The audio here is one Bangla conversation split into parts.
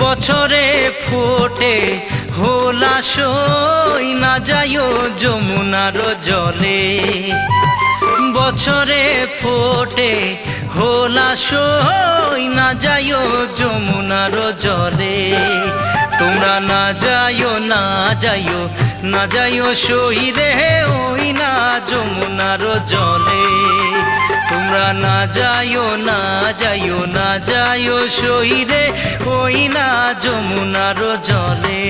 বছরে ফোটে হোলাসই না যায়ও যমুনার জলে। বছরে ফোটে হোলাসই না যায়ও যমুনার জলে। তোমরা না যাইও না যাইও না যাইও সই রে ওই না যমুনার জলে। তোমরা না যাইও না যাইও না যাইও সই রে ওই না যমুনার জলে।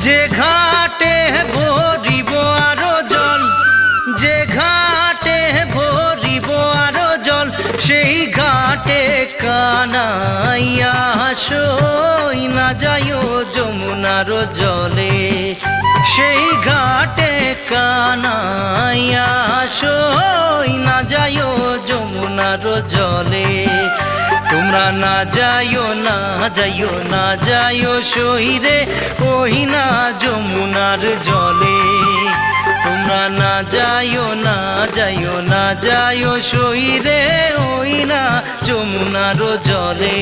যে ঘাটে ভরিব আরো জল, যে ঘাটে ভরিব আরো জল, সেই ঘাটে কানাইয়া সই না যাইও যমুনার জলে। সেই ঘাটে কানাইয়া সই না যাইও যমুনার জলে। তোমরা না যাইও না যাইও না যাইও সই রে ওই না যমুনার জলে। তোমরা না যাইও না যাইও না যাইও সই রে ওই না যমুনার জলে।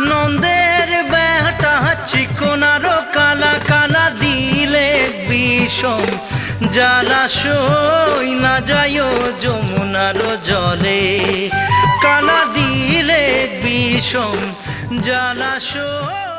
নন্দের বেটা চিকনারো কালা কালা দিলে বিষম জলাশয় না যাইও যমুনার জলে। কালা দিলে বিষম জলাশয়।